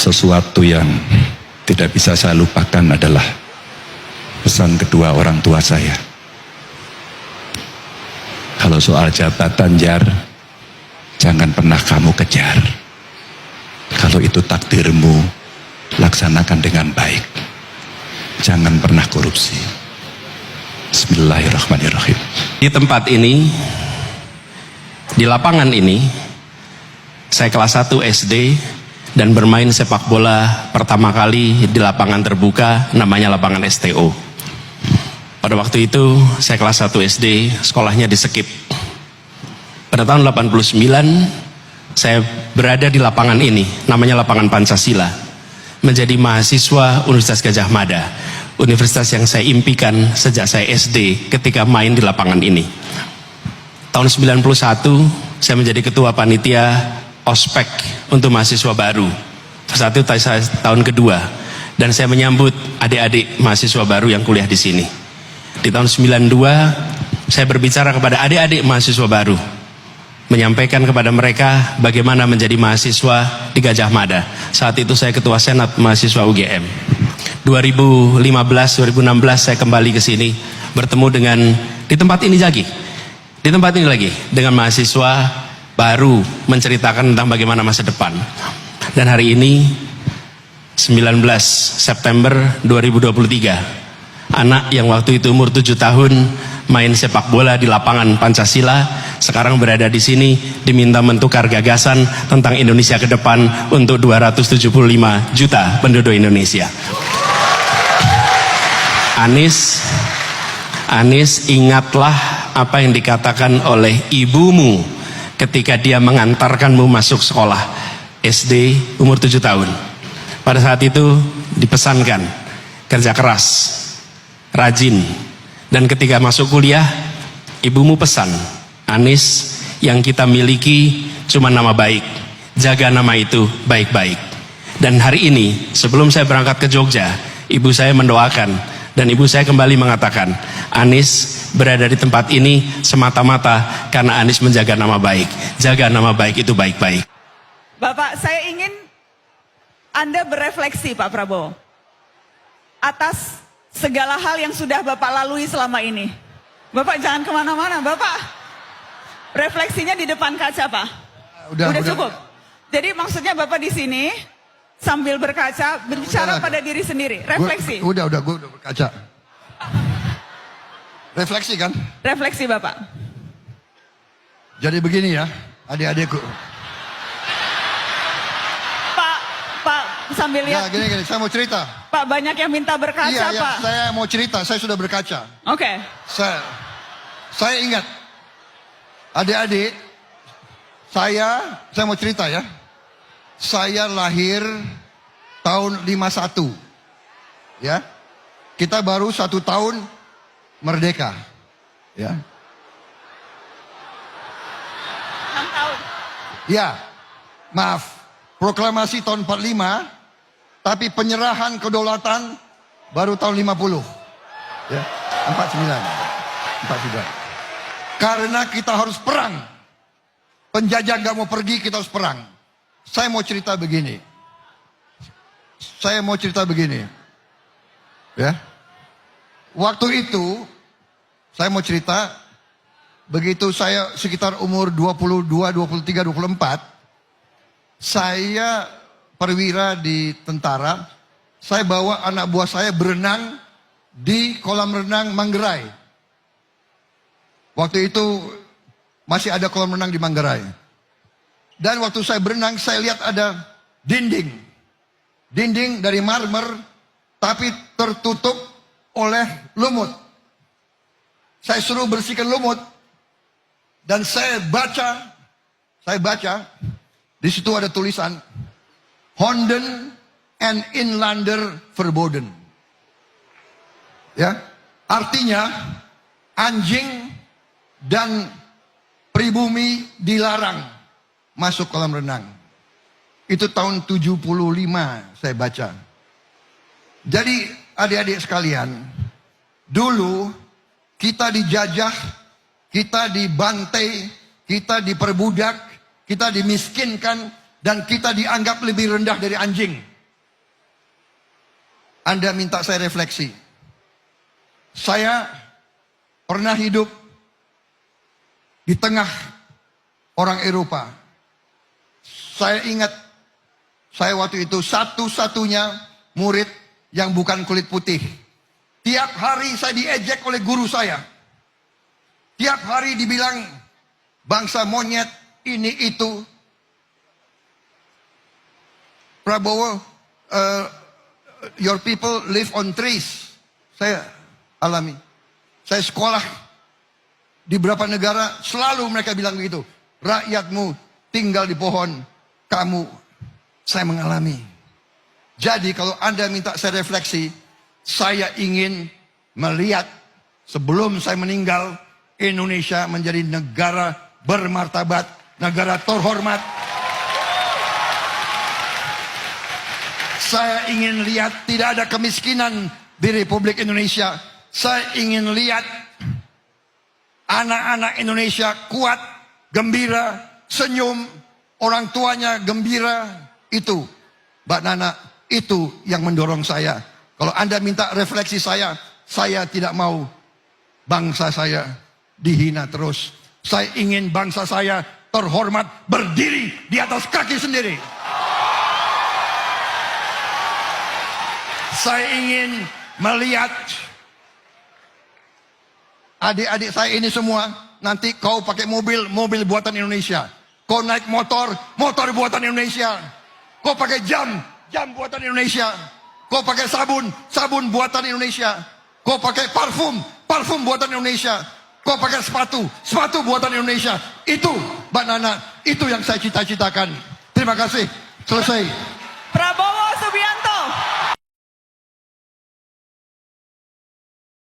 Sesuatu yang tidak bisa saya lupakan adalah pesan kedua orang tua saya. Kalau soal jabatan, Jar, jangan pernah kamu kejar. Kalau itu takdirmu, laksanakan dengan baik. Jangan pernah korupsi. Bismillahirrahmanirrahim. Di tempat ini, di lapangan ini, saya kelas 1 SD dan bermain sepak bola pertama kali di lapangan terbuka, namanya lapangan STO. Pada waktu itu saya kelas 1 SD, sekolahnya di Sekip. Pada tahun 89 saya berada di lapangan ini, namanya lapangan Pancasila, menjadi mahasiswa Universitas Gadjah Mada, universitas yang saya impikan sejak saya SD ketika main di lapangan ini. Tahun 91 saya menjadi ketua panitia ospek untuk mahasiswa baru. Saat itu saya tahun kedua dan saya menyambut adik-adik mahasiswa baru yang kuliah di sini. Di tahun 92 saya berbicara kepada adik-adik mahasiswa baru, menyampaikan kepada mereka bagaimana menjadi mahasiswa di Gadjah Mada. Saat itu saya ketua senat mahasiswa UGM. 2015-2016 saya kembali ke sini, bertemu dengan di tempat ini lagi. Di tempat ini lagi dengan mahasiswa baru menceritakan tentang bagaimana masa depan. Dan hari ini 19 September 2023, anak yang waktu itu umur 7 tahun main sepak bola di lapangan Pancasila sekarang berada di sini diminta menukar gagasan tentang Indonesia ke depan untuk 275 juta penduduk Indonesia. Anies, ingatlah apa yang dikatakan oleh ibumu ketika dia mengantarkanmu masuk sekolah SD umur 7 tahun. Pada saat itu dipesankan kerja keras, rajin, dan ketika masuk kuliah ibumu pesan, Anies, yang kita miliki cuma nama baik, jaga nama itu baik-baik. Dan hari ini sebelum saya berangkat ke Jogja, ibu saya mendoakan dan ibu saya kembali mengatakan, Anies berada di tempat ini semata-mata karena Anies menjaga nama baik. Jaga nama baik itu baik-baik. Bapak, saya ingin Anda berefleksi, Pak Prabowo, atas segala hal yang sudah Bapak lalui selama ini. Bapak jangan kemana-mana, Bapak. Refleksinya di depan kaca, Pak. Udah cukup. Jadi maksudnya Bapak di sini sambil berkaca, berbicara pada diri sendiri. Refleksi. Gue udah berkaca. Refleksi kan? Refleksi Bapak. Jadi begini ya, adik-adikku. Pak, sambil lihat. Ya gini, saya mau cerita. Pak, banyak yang minta berkaca, iya, Pak. Saya mau cerita, saya sudah berkaca. Oke. Saya ingat, adik-adik, saya mau cerita ya. Saya lahir tahun 51. Ya. Kita baru 1 tahun merdeka. Ya. 6 tahun. Ya. Maaf. Proklamasi tahun 45, tapi penyerahan kedaulatan baru tahun 50. Ya. 49. Karena kita harus perang. Penjajah gak mau pergi, kita harus perang. Saya mau cerita begini. Ya. Waktu itu, saya mau cerita, begitu saya sekitar umur 22, 23, 24, saya perwira di tentara, saya bawa anak buah saya berenang di kolam renang Manggarai. Waktu itu masih ada kolam renang di Manggarai. Dan waktu saya berenang, saya lihat ada dinding. Dinding dari marmer, tapi tertutup oleh lumut. Saya suruh bersihkan lumut. Dan saya baca, di situ ada tulisan, Honden and Inlander Verboden. Ya, artinya anjing dan pribumi dilarang masuk kolam renang. Itu tahun 75 saya baca. Jadi adik-adik sekalian, dulu kita dijajah, kita dibantai, kita diperbudak, kita dimiskinkan, dan kita dianggap lebih rendah dari anjing. Anda minta saya refleksi. Saya pernah hidup di tengah orang Eropa. Saya ingat, saya waktu itu satu-satunya murid yang bukan kulit putih. Tiap hari saya diejek oleh guru saya. Tiap hari dibilang bangsa monyet, ini itu. Prabowo, your people live on trees. Saya alami. Saya sekolah di beberapa negara, selalu mereka bilang begitu. Rakyatmu tinggal di pohon, kamu. Saya mengalami. Jadi kalau Anda minta saya refleksi, saya ingin melihat sebelum saya meninggal, Indonesia menjadi negara bermartabat, negara terhormat. Saya ingin lihat tidak ada kemiskinan di Republik Indonesia. Saya ingin lihat anak-anak Indonesia kuat, gembira, senyum, orang tuanya gembira. Itu, Mbak Nana, itu yang mendorong saya. Kalau Anda minta refleksi saya tidak mau bangsa saya dihina terus. Saya ingin bangsa saya terhormat, berdiri di atas kaki sendiri. Saya ingin melihat adik-adik saya ini semua, nanti kau pakai mobil buatan Indonesia. Kau naik motor buatan Indonesia. Kau pakai jam buatan Indonesia. Kau pakai sabun buatan Indonesia. Kau pakai parfum buatan Indonesia. Kau pakai sepatu buatan Indonesia. Itu, Mbak Nana, itu yang saya cita-citakan. Terima kasih. Selesai. Prabowo.